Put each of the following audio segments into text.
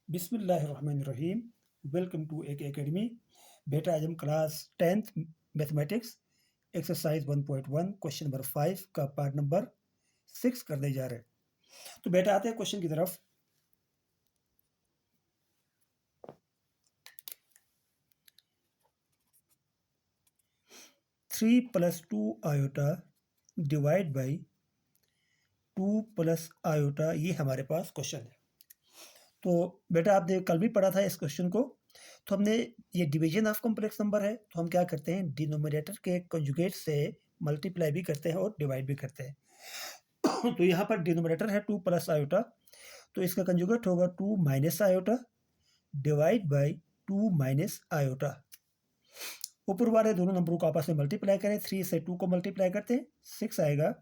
बिस्मिल्लाहिर्रहमानिर्रहीम। Welcome to एक academy. बेटा आज हम class 10th mathematics exercise 1.1 question number 5 का पार्ट नंबर 6 करने जा रहे हैं। तो बेटा आते हैं क्वेश्चन की तरफ। Three plus two iota divide by 2 plus iota, ये हमारे पास क्वेश्चन है। तो बेटा आपने कल भी पढ़ा था इस क्वेश्चन को। तो हमने ये डिवीजन ऑफ कॉम्प्लेक्स नंबर है, तो हम क्या करते हैं, डिनोमिनेटर के कंजुगेट से मल्टीप्लाई भी करते हैं और डिवाइड भी करते हैं। तो यहाँ पर डिनोमिनेटर है 2 प्लस आयोटा, तो इसका कंजुगेट होगा 2 minus iota divide by 2 minus iota. ऊपर वाले दोनों नंबरों को आपस में मल्टीप्लाई करें, 3 से 2 को मल्टीप्लाई करते हैं 6 आएगा,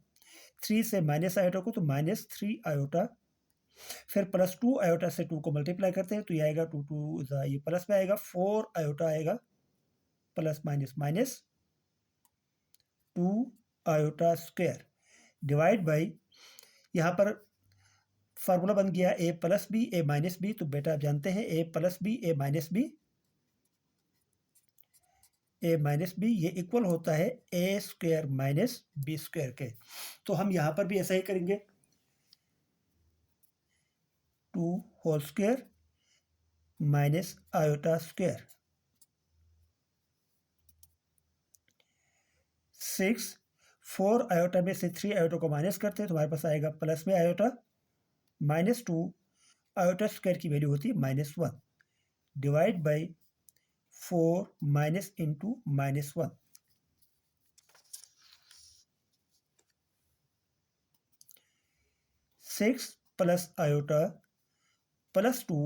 3 से माइनस आयोटा को तो -3 आयोटा, फिर प्लस 2 आयोटा से 2 को मल्टीप्लाई करते हैं तो ये आएगा 2 2 ये प्लस में आएगा 4 आयोटा आएगा, plus minus minus 2 iota square divide by, यहाँ पर फार्मूला बन गया a plus B A minus B. तो बेटा आप जानते हैं a plus B A minus B, A minus B ये इक्वल होता है A square minus B square के। तो हम यहाँ पर भी ऐसा ही करेंगे, 2 whole square minus iota square 6, 4 iota में से 3 आयोटा को माइनस करते हैं तो हमारे पास आएगा प्लस में आयोटा -2 आयोटा स्क्वायर की वैल्यू होती है -1 divide by 4 minus into -1। 6 plus iota plus 2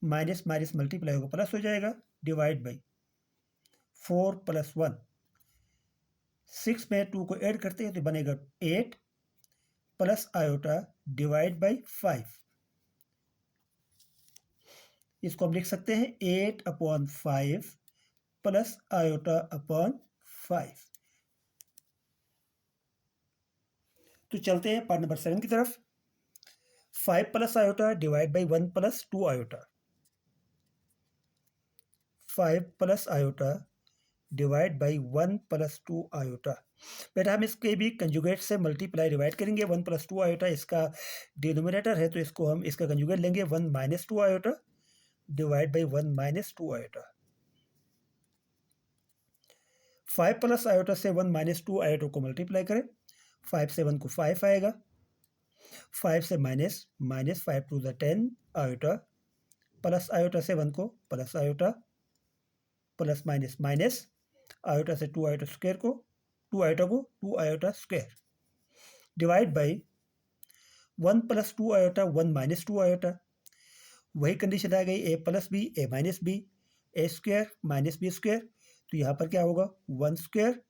minus minus multiply होगा प्लस हो जाएगा डिवाइड बाई 4 प्लस 1। 6 में 2 को ऐड करते हैं तो बनेगा 8 प्लस आयोटा डिवाइड बाई 5। इसको हम लिख सकते हैं 8/5 प्लस आयोटा अपॉन 5। तो चलते हैं पार्ट नंबर 7 की तरफ। 5 plus iota divide by 1 plus 2 iota, 5 plus iota divide by 1 plus 2 iota. बेटा हम इसके भी कंजुगेट से मल्टीप्लाई डिवाइड करेंगे। 1 प्लस 2 आयोटा इसका डिनोमिनेटर है तो इसको हम इसका कंजुगेट लेंगे 1 minus 2 iota divide by 1 minus 2 iota. 5 plus iota से 1 माइनस 2 आयोटा को मल्टीप्लाई करें, 5 से 1 को 5 आएगा, 5 से minus minus 5 to the 10 iota, plus iota से 1 को plus iota, plus minus minus iota से 2 आयोटा स्क्वायर को 2 आयोटा को 2 iota square divide by 1 plus 2 iota 1 minus 2 iota. वही कंडीशन आ गई a plus B A minus B, A square minus B square. तो यहाँ पर क्या होगा 1 square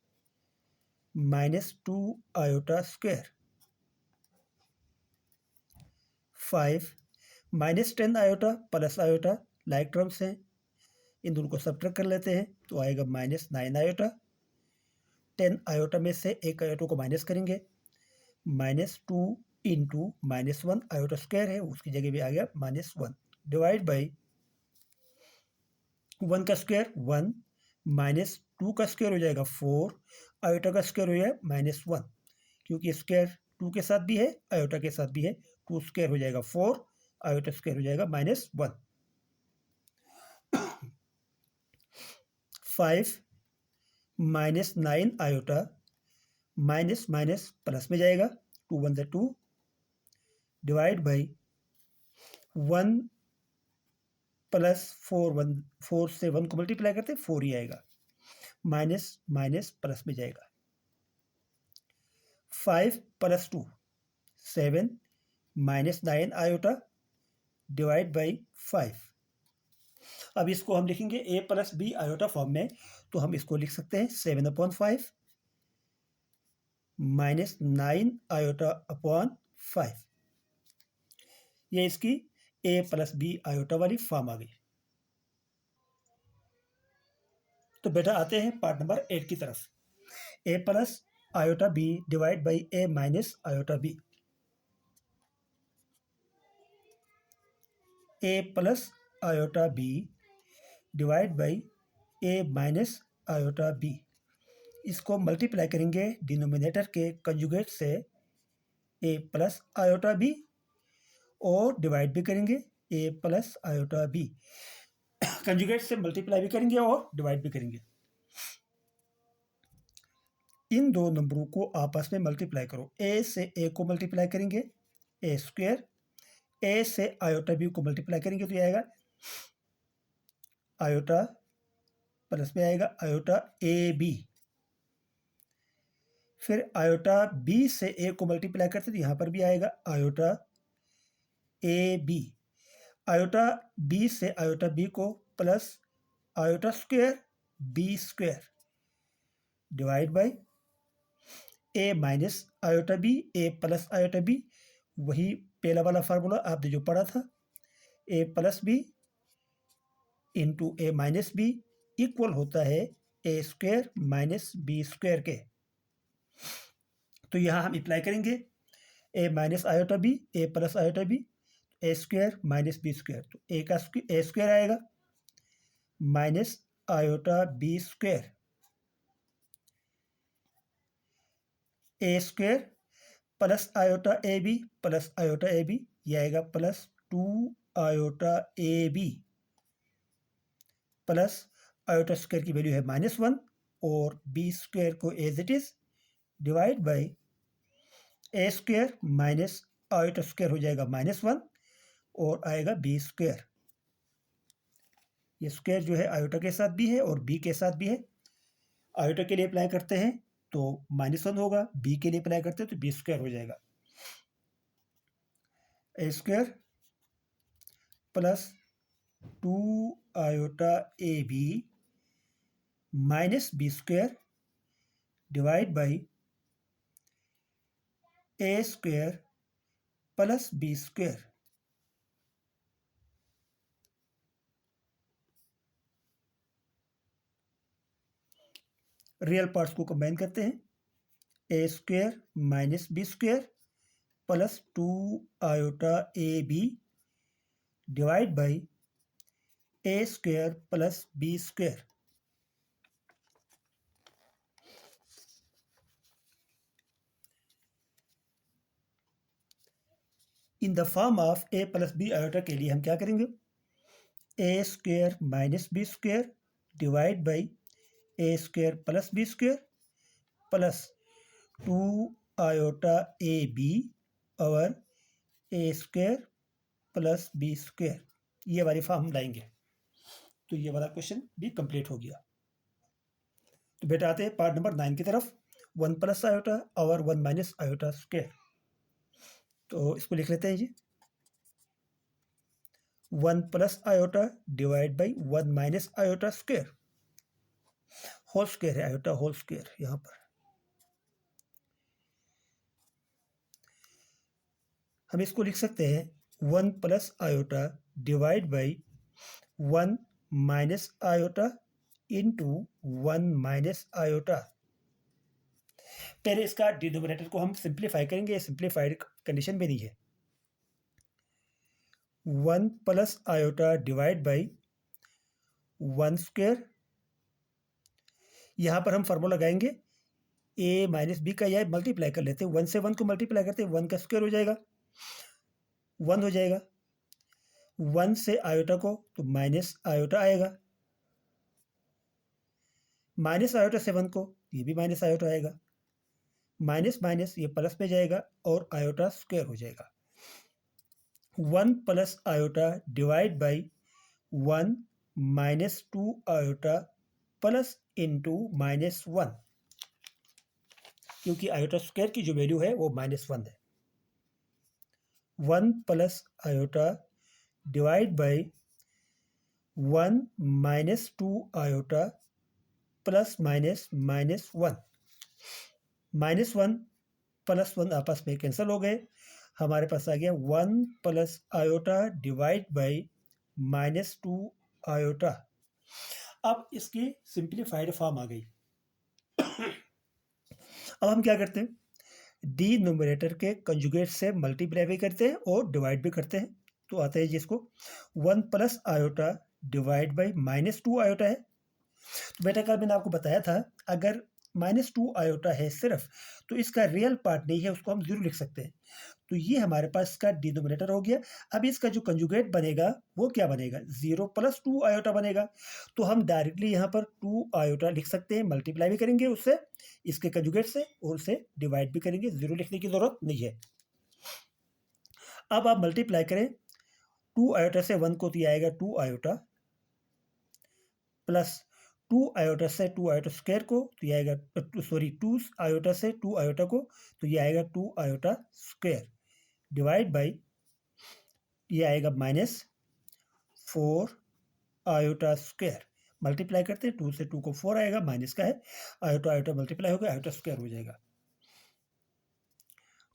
minus 2 iota square. 5 minus 10 iota plus iota like terms हैं, इन दोनों को सब्ट्रैक्ट कर लेते हैं तो आएगा -9 आयोटा। 10 आयोटा में से एक आयोटा को माइनस करेंगे, -2 इंटू -1 आयोटा स्क्वायर है उसकी जगह भी आ गया -1 डिवाइड बाई 1 का स्क्वायर 1 माइनस 2 का स्क्वायर हो जाएगा 4, आयोटा का स्क्वायर हो जाएगा -1 क्योंकि स्क्वायर 2 के साथ भी है आयोटा के साथ भी है, 2 स्क्वायर हो जाएगा 4, आयोटा स्क्वायर हो जाएगा -1। 5 minus 9 iota minus minus plus में जाएगा 2 1 2 डिवाइड बाई 1 प्लस 4 से 1 को मल्टीप्लाई करते 4 ही आएगा, माइनस माइनस प्लस में जाएगा। 5 plus 2 7 minus 9 iota divide by 5। अब इसको हम लिखेंगे a plus B iota form में, तो हम इसको लिख सकते हैं 7/5 माइनस 9 आयोटा अपॉन 5। ये इसकी a प्लस बी आयोटा वाली फॉर्म आ गई। तो बेटा आते हैं पार्ट नंबर 8 की तरफ। a plus iota B divide by a minus iota B, a plus iota B divide by A minus iota B. इसको मल्टीप्लाई करेंगे डिनोमिनेटर के कंजुगेट से ए प्लस आयोटा बी और डिवाइड भी करेंगे A plus iota B. Conjugate से multiply भी करेंगे और डिवाइड भी करेंगे। इन दो नंबरों को आपस में मल्टीप्लाई करो। ए से ए को मल्टीप्लाई करेंगे ए स्क्वायर, ए से आयोटा बी को मल्टीप्लाई करेंगे तो ये आएगा आयोटा प्लस में आएगा आयोटा ए बी। फिर आयोटा बी से ए को मल्टीप्लाई करते तो यहाँ पर भी आएगा iota A B. Iota B से आयोटा बी को plus iota square B square divide by A minus iota B A plus iota B. वही पहला वाला फार्मूला आपने जो पढ़ा था, A plus B into A minus B equal होता है A square minus B square के। तो यहाँ हम अप्लाई करेंगे A minus iota B A plus iota B, A square minus B square, तो ए का ए स्क्वायर आएगा minus iota B square, A square plus iota A B plus iota A B, यह आएगा plus 2 iota A B plus iota square की value है -1 और B square को as it is divide by A square minus iota square हो जाएगा -1 और आएगा बी स्क्वायर। ये स्क्वायर जो है आयोटा के साथ भी है और बी के साथ भी है। आयोटा के लिए अप्लाई करते हैं तो -1 होगा, बी के लिए अप्लाई करते हैं तो बी स्क्वायर हो जाएगा। A square plus 2 iota A B minus B square divide by A square plus B square. Real parts को कंबाइन करते हैं, A square minus B square plus 2 iota A B divide by A square plus B square. In the form of A plus B iota के लिए हम क्या करेंगे, A square minus B square divide by A square plus B square plus 2 iota A B और ए square plus B square, ये वाली form हम लाएंगे। तो ये वाला क्वेश्चन भी कंप्लीट हो गया। तो बेटा आते हैं पार्ट नंबर 9 की तरफ, 1 प्लस आयोटा और 1 माइनस आयोटा स्क्वायर। तो इसको लिख लेते हैं जी, 1 plus iota divide by 1 minus iota square, whole square है आयोटा होल स्क्वायर। यहां पर हम इसको लिख सकते हैं 1 plus iota divide by 1 minus iota into 1 minus iota. पहले इसका डिनोमिनेटर को हम सिंप्लीफाई करेंगे, सिंप्लीफाइड कंडीशन में नहीं है। 1 plus iota divide by 1 square, यहाँ पर हम फार्मूला लगाएंगे ए माइनस बी का, यह मल्टीप्लाई कर लेते हैं, 1 से 1 को मल्टीप्लाई करते हैं 1 का स्क्वायर हो जाएगा 1 हो जाएगा, 1 से आयोटा को तो माइनस आयोटा आएगा, माइनस आयोटा से 1 को ये भी माइनस आयोटा आएगा, माइनस माइनस ये प्लस में जाएगा और आयोटा स्क्वायर हो जाएगा। 1 plus iota divide by 1 minus 2 iota plus into -1, क्योंकि आयोटा स्क्वायर की जो वैल्यू है वो -1 है। 1 plus iota divide by 1 minus 2 iota plus -1, -1 plus 1 आपस में कैंसिल हो गए, हमारे पास आ गया 1 plus iota divide by -2 iota. अब इसकी सिंप्लीफाइड फॉर्म आ गई। अब हम क्या करते हैं, डिनोमिनेटर के कंजुगेट से मल्टीप्लाई भी करते हैं और डिवाइड भी करते हैं। तो आता है जिसको 1 plus iota divide by -2 iota है। तो बेटा कल मैंने आपको बताया था अगर -2 आयोटा है सिर्फ, तो इसका रियल पार्ट नहीं है, उसको हम 0 लिख सकते हैं। तो ये हमारे पास इसका डिनोमिनेटर हो गया। अब इसका जो कंजुगेट बनेगा वो क्या बनेगा, 0 प्लस 2 आयोटा बनेगा। तो हम डायरेक्टली यहाँ पर 2 आयोटा लिख सकते हैं, मल्टीप्लाई भी करेंगे उससे, इसके कंजुगेट से, और उसे डिवाइड भी करेंगे, 0 लिखने की ज़रूरत नहीं है। अब आप मल्टीप्लाई करें 2 आयोटा से 1 को, तो ये आएगा 2 आयोटा, प्लस 2 आयोटा से 2 आयोटा स्क्वायर को, तो ये आएगा 2 आयोटा से 2 आयोटा को, तो ये आएगा 2 आयोटा स्क्वायर, डिवाइड बाई ये आएगा -4 आयोटा स्क्वायर। मल्टीप्लाई करते हैं, 2 से 2 को 4 आएगा, माइनस का है, आयोटा आयोटा मल्टीप्लाई होगा, आयोटा स्क्वायर हो जाएगा।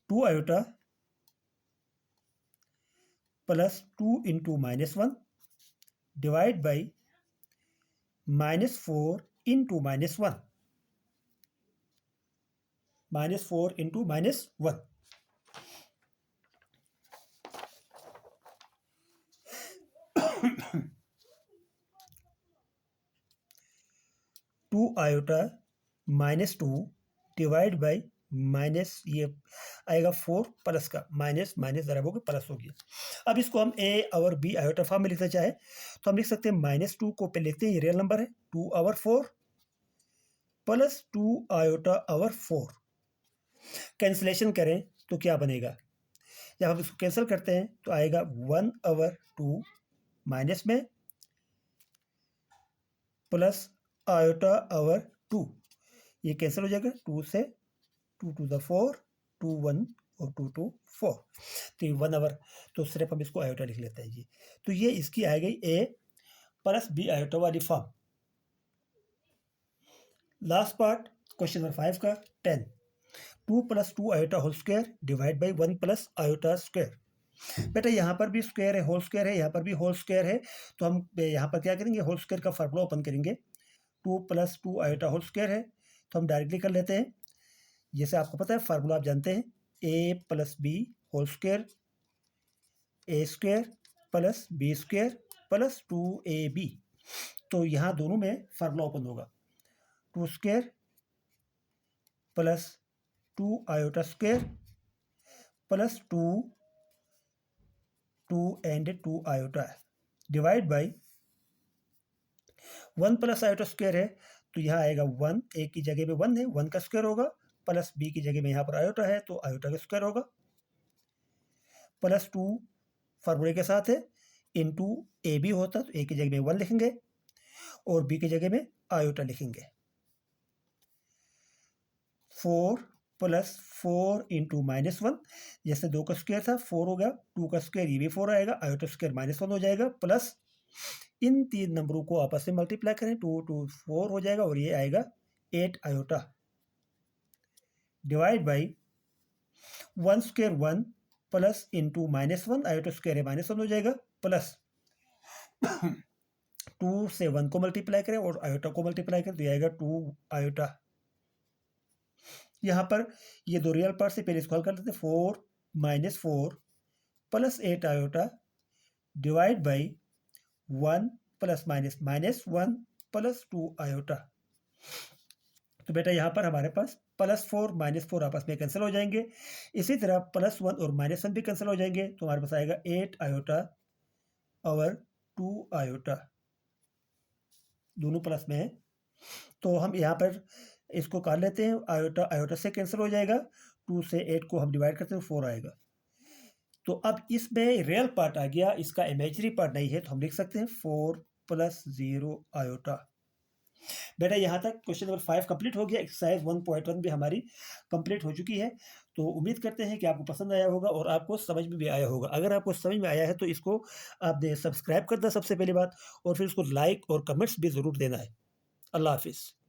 2 iota plus 2 into -1 divide by -4 into -1, -4 into -1। 2 iota -2 divide by minus ये आएगा 4 प्लस का, माइनस माइनस बराबर होगा प्लस हो गया। अब इसको हम a और b आयोटा फॉर्म में लिखना चाहे तो हम लिख सकते हैं -2 को पे लिखते हैं, ये रियल नंबर है, 2/4 प्लस 2 आयोटा आवर 4। कैंसिलेशन करें तो क्या बनेगा, जब हम इसको कैंसिल करते हैं तो आएगा 1/2 माइनस में प्लस आयोटा आवर 2, ये कैंसिल हो जाएगा, 2 से 2 to the 4, 2 1 और 2 2 4, तो ये 1/, तो सिर्फ हम इसको आयोटा लिख लेते हैं जी। तो ये इसकी आ गई a प्लस b आयोटा वाली form. Last part question number 5 का 10, 2 + 2 iota whole square divide by 1 plus iota square. बेटा यहाँ पर भी स्क्वायर है, होल स्क्वायर है, यहाँ पर भी होल स्क्वायर है, तो हम यहाँ पर क्या करेंगे, होल स्क्वायर का फार्मूला ओपन करेंगे। 2 + 2 आयोटा होल स्क्वायर है, तो हम डायरेक्टली कर लेते हैं, जैसे आपको पता है फार्मूला आप जानते हैं, a plus B whole square, A square plus B square plus 2ab। तो यहाँ दोनों में फार्मूला ओपन होगा, 2 square plus 2 iota square plus 2 and 2 iota divide by 1 plus iota square है, तो यहाँ आएगा 1, a की जगह में 1 है, 1 का स्क्वायर होगा, प्लस b की जगह में यहाँ पर आयोटा है तो आयोटा का स्क्वायर होगा, प्लस 2 फार्मूले के साथ है, इंटू ए बी होता तो a की जगह में 1 लिखेंगे और b की जगह में आयोटा लिखेंगे। 4 + 4 इंटू -1, जैसे 2 का स्क्वायर था 4 हो गया, 2 का स्क्वायर ये भी 4 आएगा, आयोटा स्क्वायर -1 हो जाएगा, प्लस इन 3 नंबरों को आपस में मल्टीप्लाई करें, 2 2 4 हो जाएगा और ये आएगा 8 iota divide by 1 square 1 plus into -1, iota square है -1 हो जाएगा, प्लस 2 से 1 को मल्टीप्लाई करें और आयोटा को मल्टीप्लाई करें तो ये आएगा 2 आयोटा। यहाँ पर ये दो रियल पार्ट से पहले इसको हल कर लेते हैं, 4 - 4 plus 8 iota divide by 1 plus -1 plus 2 iota. तो बेटा यहाँ पर हमारे पास +4 -4 आपस में कैंसिल हो जाएंगे, इसी तरह +1 और -1 भी कैंसिल हो जाएंगे, तो हमारे पास आएगा 8 आयोटा और 2 आयोटा, दोनों प्लस में है। तो हम यहाँ पर इसको कर लेते हैं, आयोटा आयोटा से कैंसिल हो जाएगा, 2 से 8 को हम डिवाइड करते हैं 4 आएगा। तो अब इसमें रियल पार्ट आ गया, इसका इमेजिनरी पार्ट नहीं है, तो हम लिख सकते हैं 4 + 0 आयोटा। बेटा यहाँ तक क्वेश्चन नंबर 5 कंप्लीट हो गया, एक्सरसाइज 1.1 भी हमारी कंप्लीट हो चुकी है। तो उम्मीद करते हैं कि आपको पसंद आया होगा और आपको समझ में भी आया होगा। अगर आपको समझ में आया है तो इसको आपने सब्सक्राइब कर देना सबसे पहली बात, और फिर इसको लाइक और कमेंट्स भी ज़रूर देना है। अल्लाह हाफिज़।